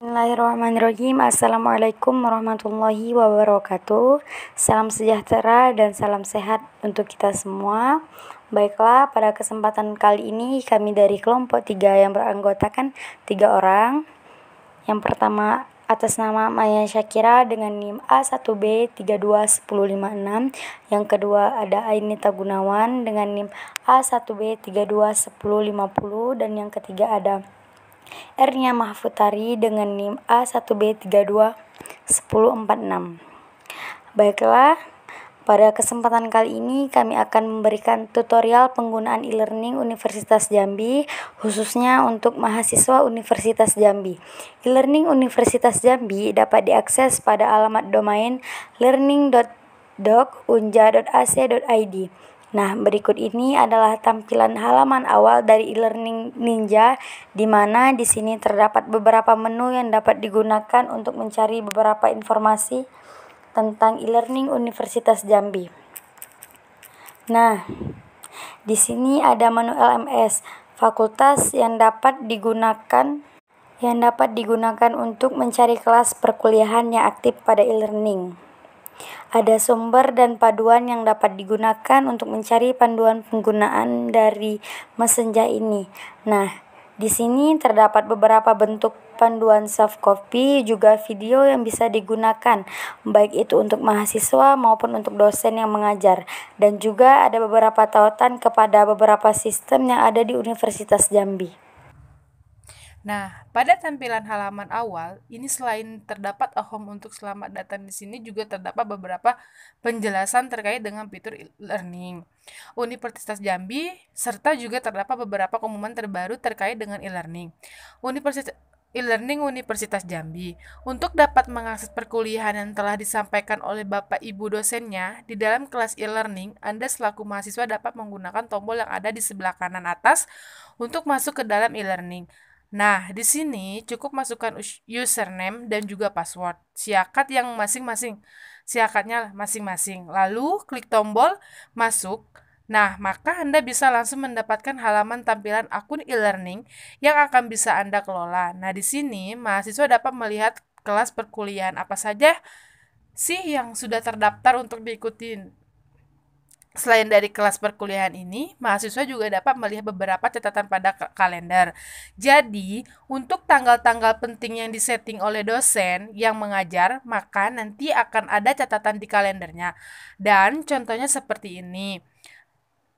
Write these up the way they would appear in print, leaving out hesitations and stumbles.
Bismillahirrahmanirrahim. Assalamualaikum warahmatullahi wabarakatuh. Salam sejahtera dan salam sehat untuk kita semua. Baiklah, pada kesempatan kali ini kami dari kelompok 3 yang beranggotakan 3 orang. Yang pertama atas nama Maya Syakira dengan NIM A1B321056. Yang kedua ada Ainita Gunawan dengan NIM A1B321050. Dan yang ketiga ada Ernia Mahfutari dengan NIM A1B321046. Baiklah, pada kesempatan kali ini kami akan memberikan tutorial penggunaan e-learning Universitas Jambi, khususnya untuk mahasiswa Universitas Jambi. E-learning Universitas Jambi dapat diakses pada alamat domain learning.doc.unja.ac.id. Nah, berikut ini adalah tampilan halaman awal dari e-learning Ninja, di mana di sini terdapat beberapa menu yang dapat digunakan untuk mencari beberapa informasi tentang e-learning Universitas Jambi. Nah, di sini ada menu LMS, fakultas yang dapat digunakan untuk mencari kelas perkuliahan yang aktif pada e-learning. Ada sumber dan paduan yang dapat digunakan untuk mencari panduan penggunaan dari Messenger ini. Nah, di sini terdapat beberapa bentuk panduan soft copy, juga video yang bisa digunakan, baik itu untuk mahasiswa maupun untuk dosen yang mengajar. Dan juga ada beberapa tautan kepada beberapa sistem yang ada di Universitas Jambi. Nah, pada tampilan halaman awal, ini selain terdapat home untuk selamat datang di sini juga terdapat beberapa penjelasan terkait dengan fitur e-learning Universitas Jambi, serta juga terdapat beberapa pengumuman terbaru terkait dengan e-learning Universitas Jambi. Untuk dapat mengakses perkuliahan yang telah disampaikan oleh Bapak Ibu dosennya di dalam kelas e-learning, Anda selaku mahasiswa dapat menggunakan tombol yang ada di sebelah kanan atas untuk masuk ke dalam e-learning. Nah, di sini cukup masukkan username dan juga password siakatnya masing-masing. Lalu klik tombol masuk. Nah, maka Anda bisa langsung mendapatkan halaman tampilan akun e-learning yang akan bisa Anda kelola. Nah, di sini mahasiswa dapat melihat kelas perkuliahan apa saja sih yang sudah terdaftar untuk diikuti. Selain dari kelas perkuliahan ini, mahasiswa juga dapat melihat beberapa catatan pada kalender. Jadi, untuk tanggal-tanggal penting yang disetting oleh dosen yang mengajar, maka nanti akan ada catatan di kalendernya. Dan contohnya seperti ini.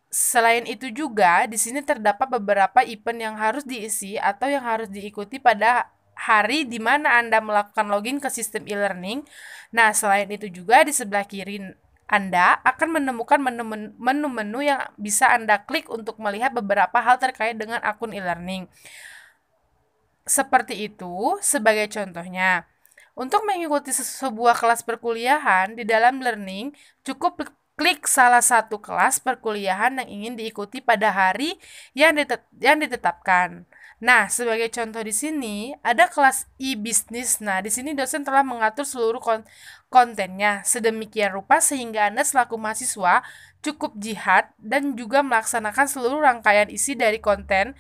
Selain itu juga, di sini terdapat beberapa event yang harus diisi atau yang harus diikuti pada hari di mana Anda melakukan login ke sistem e-learning. Nah, selain itu juga di sebelah kiri Anda akan menemukan menu-menu yang bisa Anda klik untuk melihat beberapa hal terkait dengan akun e-learning. Seperti itu, sebagai contohnya. Untuk mengikuti sebuah kelas perkuliahan di dalam learning, cukup klik salah satu kelas perkuliahan yang ingin diikuti pada hari yang ditetapkan. Nah, sebagai contoh di sini ada kelas e-business. Nah, di sini dosen telah mengatur seluruh kontennya sedemikian rupa sehingga Anda selaku mahasiswa cukup jihad dan juga melaksanakan seluruh rangkaian isi dari konten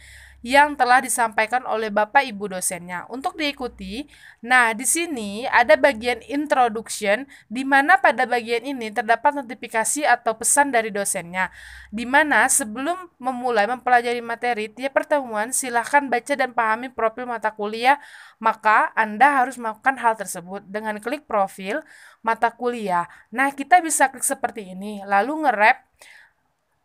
yang telah disampaikan oleh Bapak Ibu dosennya. Untuk diikuti, nah di sini ada bagian introduction, di mana pada bagian ini terdapat notifikasi atau pesan dari dosennya, di mana sebelum memulai mempelajari materi tiap pertemuan, silahkan baca dan pahami profil mata kuliah, maka Anda harus melakukan hal tersebut dengan klik profil mata kuliah. Nah, kita bisa klik seperti ini, lalu nge-wrap,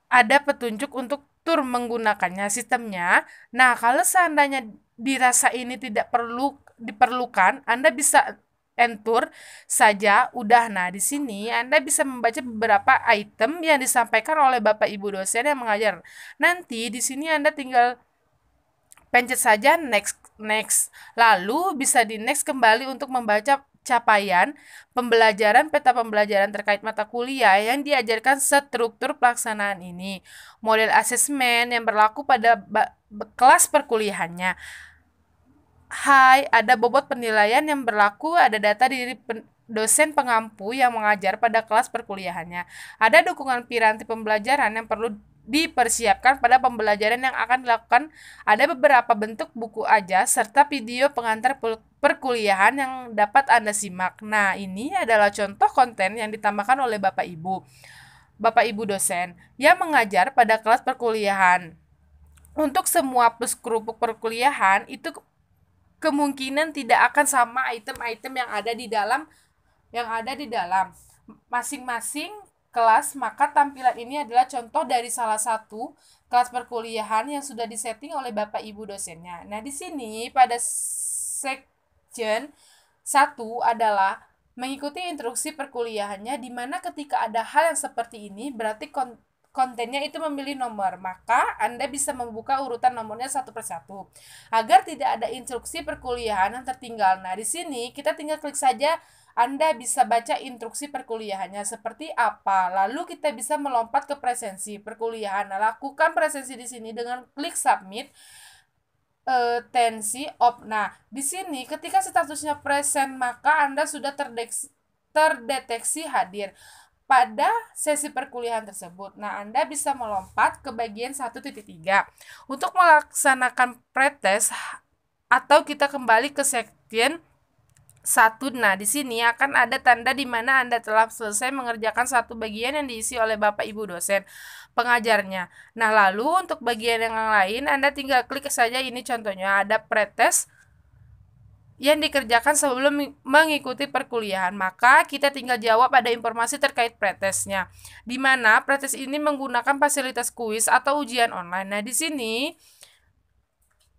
ada petunjuk untuk tur menggunakannya sistemnya. Nah, kalau seandainya dirasa ini tidak diperlukan, Anda bisa entur saja udah. Nah, di sini Anda bisa membaca beberapa item yang disampaikan oleh Bapak Ibu dosen yang mengajar. Nanti di sini Anda tinggal pencet saja next. Lalu bisa di next kembali untuk membaca capaian pembelajaran, peta pembelajaran terkait mata kuliah yang diajarkan, struktur pelaksanaan ini, model asesmen yang berlaku pada kelas perkuliahannya. Hai, ada bobot penilaian yang berlaku, ada data diri dosen pengampu yang mengajar pada kelas perkuliahannya. Ada dukungan piranti pembelajaran yang perlu dipersiapkan pada pembelajaran yang akan dilakukan. Ada beberapa bentuk buku aja serta video pengantar perkuliahan yang dapat Anda simak. Nah, ini adalah contoh konten yang ditambahkan oleh Bapak Ibu dosen yang mengajar pada kelas perkuliahan. Untuk semua plus kerupuk perkuliahan itu kemungkinan tidak akan sama item-item yang ada di dalam masing-masing kelas, maka tampilan ini adalah contoh dari salah satu kelas perkuliahan yang sudah disetting oleh Bapak Ibu dosennya. Nah, di sini pada section 1 adalah mengikuti instruksi perkuliahannya, di mana ketika ada hal yang seperti ini berarti kontennya itu memilih nomor, maka Anda bisa membuka urutan nomornya satu persatu agar tidak ada instruksi perkuliahan yang tertinggal. Nah, di sini kita tinggal klik saja, Anda bisa baca instruksi perkuliahannya seperti apa. Lalu kita bisa melompat ke presensi perkuliahan. Nah, lakukan presensi di sini dengan klik submit tensi op. Nah, di sini ketika statusnya present, maka Anda sudah terdeteksi hadir pada sesi perkuliahan tersebut. Nah, Anda bisa melompat ke bagian 1.3 untuk melaksanakan pretest atau kita kembali ke section 1. Nah, di sini akan ada tanda di mana Anda telah selesai mengerjakan satu bagian yang diisi oleh Bapak Ibu dosen pengajarnya. Nah, lalu untuk bagian yang lain Anda tinggal klik saja, ini contohnya ada pretest yang dikerjakan sebelum mengikuti perkuliahan. Maka kita tinggal jawab ada informasi terkait pretestnya, di mana pretest ini menggunakan fasilitas kuis atau ujian online. Nah, di sini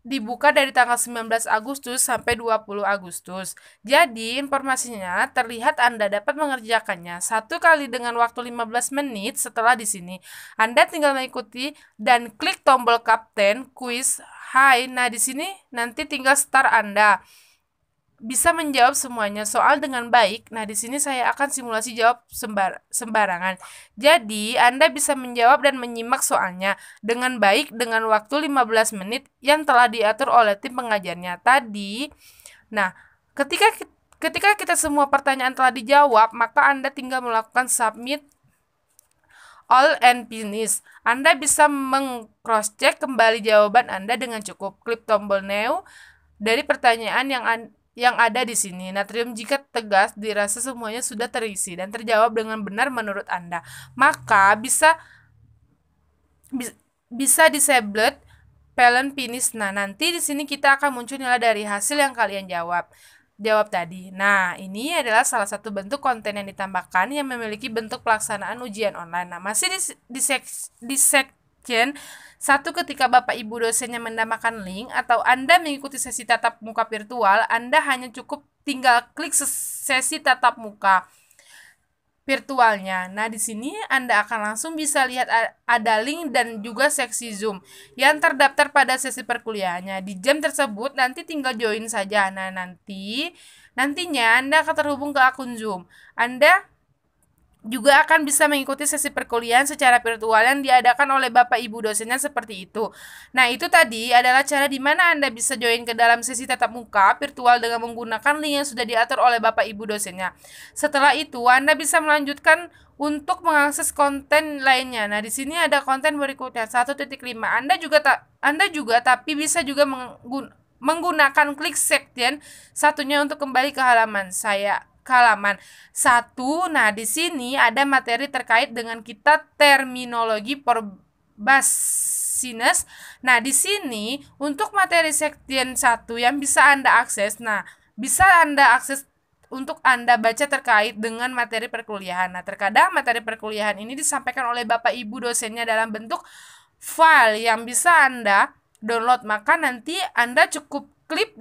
dibuka dari tanggal 19 Agustus sampai 20 Agustus. Jadi, informasinya terlihat Anda dapat mengerjakannya satu kali dengan waktu 15 menit. Setelah di sini, Anda tinggal mengikuti dan klik tombol Kapten Quiz Hai. Nah, di sini nanti tinggal start Anda. Bisa menjawab semuanya soal dengan baik. Nah, di sini saya akan simulasi jawab sembarangan. Jadi, Anda bisa menjawab dan menyimak soalnya dengan baik dengan waktu 15 menit yang telah diatur oleh tim pengajarnya tadi. Nah, ketika kita semua pertanyaan telah dijawab, maka Anda tinggal melakukan submit all and finish. Anda bisa meng-cross-check kembali jawaban Anda dengan cukup klik tombol new dari pertanyaan yang ada di sini. Natrium jika tegas dirasa semuanya sudah terisi dan terjawab dengan benar menurut Anda, maka bisa disabled Pelen finish. Nah, nanti di sini kita akan muncul nilai dari hasil yang kalian jawab tadi. Nah, ini adalah salah satu bentuk konten yang ditambahkan yang memiliki bentuk pelaksanaan ujian online. Nah, masih di section 1, ketika Bapak Ibu dosennya menambahkan link atau Anda mengikuti sesi tatap muka virtual, Anda hanya cukup tinggal klik sesi tatap muka virtualnya. Nah, di sini Anda akan langsung bisa lihat ada link dan juga seksi Zoom yang terdaftar pada sesi perkuliahannya. Di jam tersebut nanti tinggal join saja. Nah, nantinya Anda akan terhubung ke akun Zoom. Anda juga akan bisa mengikuti sesi perkuliahan secara virtual yang diadakan oleh Bapak Ibu dosennya seperti itu. Nah, itu tadi adalah cara di mana Anda bisa join ke dalam sesi tatap muka virtual dengan menggunakan link yang sudah diatur oleh Bapak Ibu dosennya. Setelah itu, Anda bisa melanjutkan untuk mengakses konten lainnya. Nah, di sini ada konten berikutnya 1.5. Anda juga tapi bisa juga menggunakan klik section satunya untuk kembali ke halaman 1. Nah, di sini ada materi terkait dengan kita terminologi perbasinas. Nah, di sini untuk materi section 1 yang bisa Anda akses. Nah, bisa Anda akses untuk Anda baca terkait dengan materi perkuliahan. Nah, terkadang materi perkuliahan ini disampaikan oleh Bapak Ibu dosennya dalam bentuk file yang bisa Anda download. Maka nanti Anda cukup klik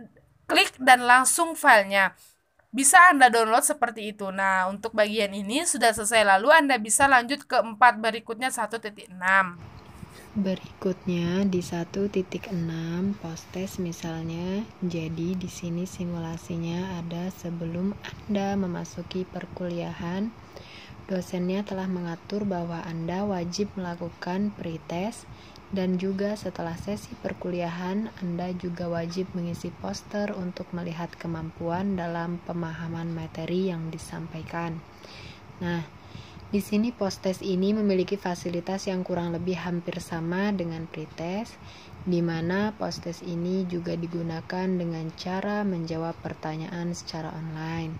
dan langsung filenya bisa Anda download seperti itu. Nah, untuk bagian ini sudah selesai, lalu Anda bisa lanjut ke 4 berikutnya 1.6. Berikutnya di 1.6 post-test misalnya. Jadi di sini simulasinya ada sebelum Anda memasuki perkuliahan. Dosennya telah mengatur bahwa Anda wajib melakukan pretest, dan juga setelah sesi perkuliahan Anda juga wajib mengisi poster untuk melihat kemampuan dalam pemahaman materi yang disampaikan. Nah, Di sini post-test ini memiliki fasilitas yang kurang lebih hampir sama dengan pretest, di mana post-test ini juga digunakan dengan cara menjawab pertanyaan secara online.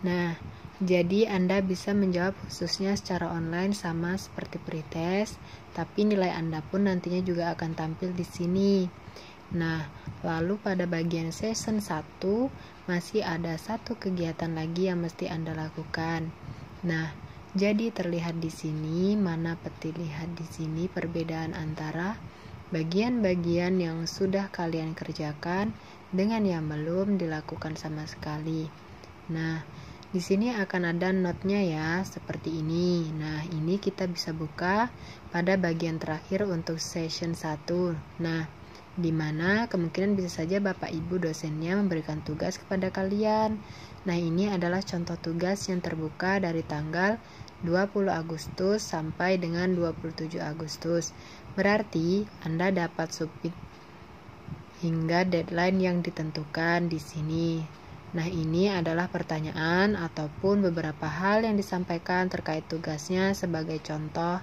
Nah, jadi Anda bisa menjawab khususnya secara online sama seperti pretest, tapi nilai Anda pun nantinya juga akan tampil di sini. Nah, lalu pada bagian session 1 masih ada satu kegiatan lagi yang mesti Anda lakukan. Nah, jadi terlihat di sini, mana peti lihat di sini perbedaan antara bagian-bagian yang sudah kalian kerjakan dengan yang belum dilakukan sama sekali. Nah, di sini akan ada notnya ya, seperti ini. Nah, ini kita bisa buka pada bagian terakhir untuk session 1. Nah, di mana kemungkinan bisa saja Bapak Ibu dosennya memberikan tugas kepada kalian. Nah, ini adalah contoh tugas yang terbuka dari tanggal 20 Agustus sampai dengan 27 Agustus. Berarti Anda dapat submit hingga deadline yang ditentukan di sini. Nah, ini adalah pertanyaan ataupun beberapa hal yang disampaikan terkait tugasnya sebagai contoh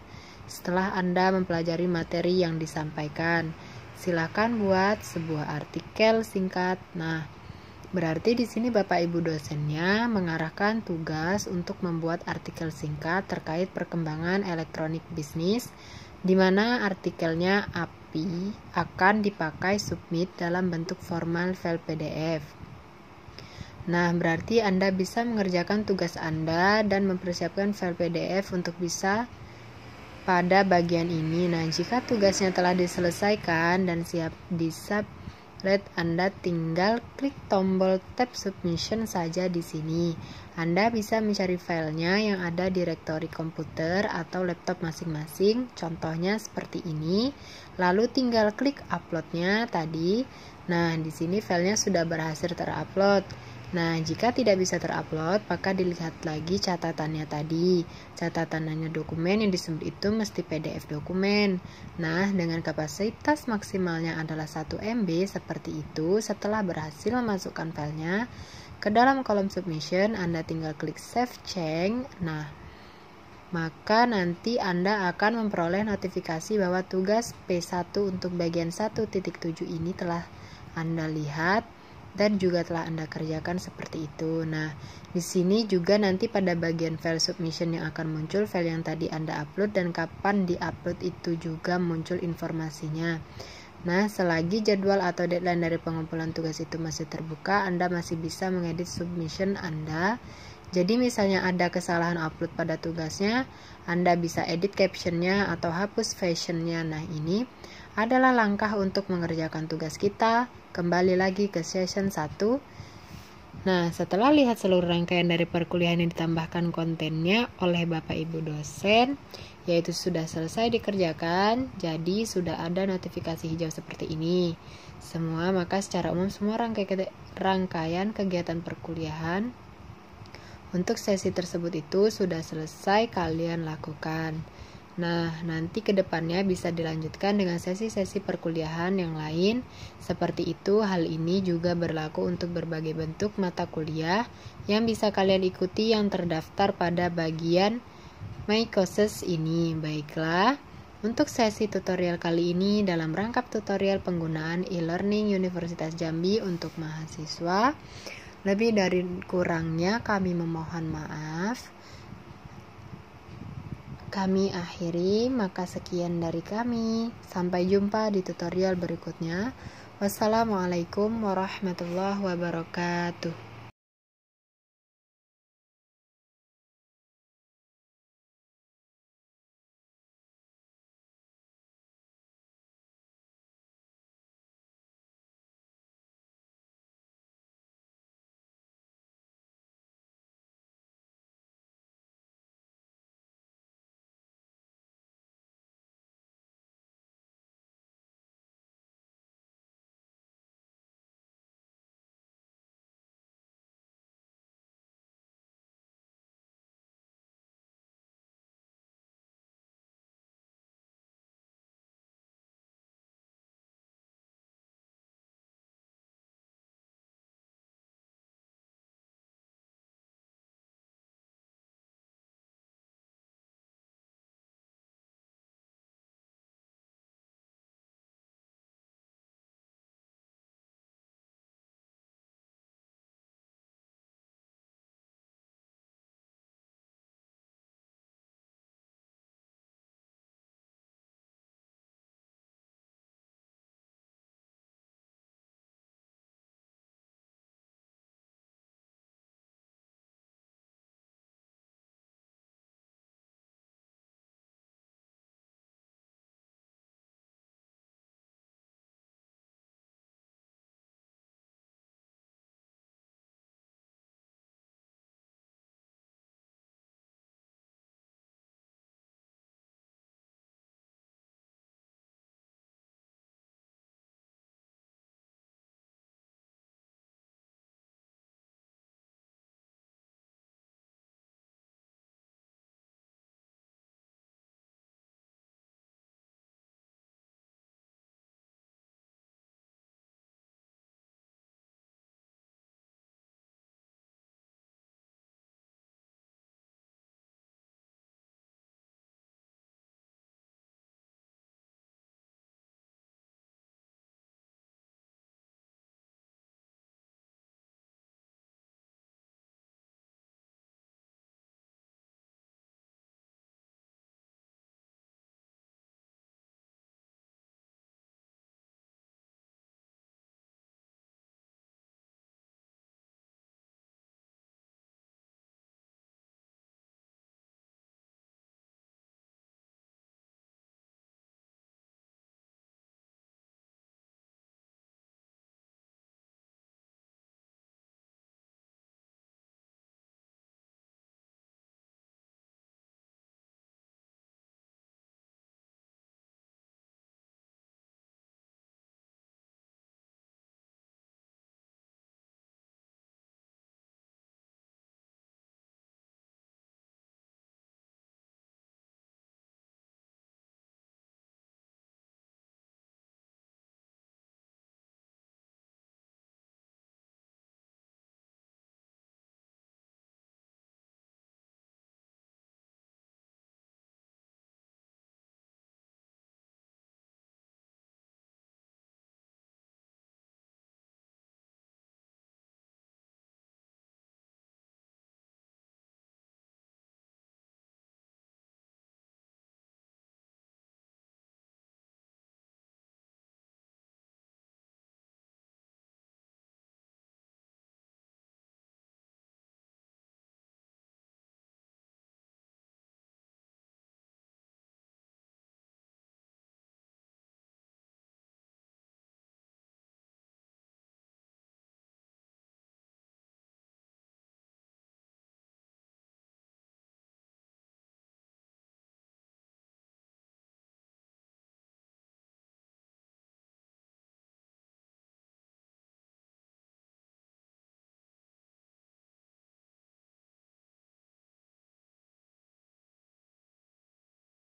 setelah Anda mempelajari materi yang disampaikan. Silakan buat sebuah artikel singkat. Nah, berarti di sini Bapak Ibu dosennya mengarahkan tugas untuk membuat artikel singkat terkait perkembangan elektronik bisnis, di mana artikelnya API akan dipakai submit dalam bentuk formal file PDF. Nah, berarti Anda bisa mengerjakan tugas Anda dan mempersiapkan file PDF untuk bisa pada bagian ini. Nah, jika tugasnya telah diselesaikan dan siap di-submit, Anda tinggal klik tombol tab submission saja di sini. Anda bisa mencari filenya yang ada di direktori komputer atau laptop masing-masing. Contohnya seperti ini. Lalu tinggal klik uploadnya tadi. Nah, di sini filenya sudah berhasil terupload. Nah, jika tidak bisa terupload, maka dilihat lagi catatannya tadi. Catatannya dokumen yang disebut itu mesti PDF dokumen. Nah, dengan kapasitas maksimalnya adalah 1 MB seperti itu. Setelah berhasil memasukkan filenya ke dalam kolom submission, Anda tinggal klik save change. Nah, maka nanti Anda akan memperoleh notifikasi bahwa tugas P1 untuk bagian 1.7 ini telah Anda lihat dan juga telah Anda kerjakan seperti itu. Nah, di sini juga nanti pada bagian file submission yang akan muncul file yang tadi Anda upload dan kapan di-upload itu juga muncul informasinya. Nah, selagi jadwal atau deadline dari pengumpulan tugas itu masih terbuka, Anda masih bisa mengedit submission Anda. Jadi misalnya ada kesalahan upload pada tugasnya, Anda bisa edit captionnya atau hapus fashionnya. Nah, ini adalah langkah untuk mengerjakan tugas kita. Kembali lagi ke session 1. Nah, setelah lihat seluruh rangkaian dari perkuliahan yang ditambahkan kontennya oleh Bapak Ibu dosen, yaitu sudah selesai dikerjakan, jadi sudah ada notifikasi hijau seperti ini. Maka secara umum semua rangkaian kegiatan perkuliahan untuk sesi tersebut itu sudah selesai kalian lakukan. Nah, nanti ke depannya bisa dilanjutkan dengan sesi-sesi perkuliahan yang lain. Seperti itu, hal ini juga berlaku untuk berbagai bentuk mata kuliah yang bisa kalian ikuti yang terdaftar pada bagian My Courses ini. Baiklah, untuk sesi tutorial kali ini dalam rangkap tutorial penggunaan e-learning Universitas Jambi untuk mahasiswa. Lebih dari kurangnya kami memohon maaf. Kami akhiri, maka sekian dari kami. Sampai jumpa di tutorial berikutnya. Wassalamualaikum warahmatullahi wabarakatuh.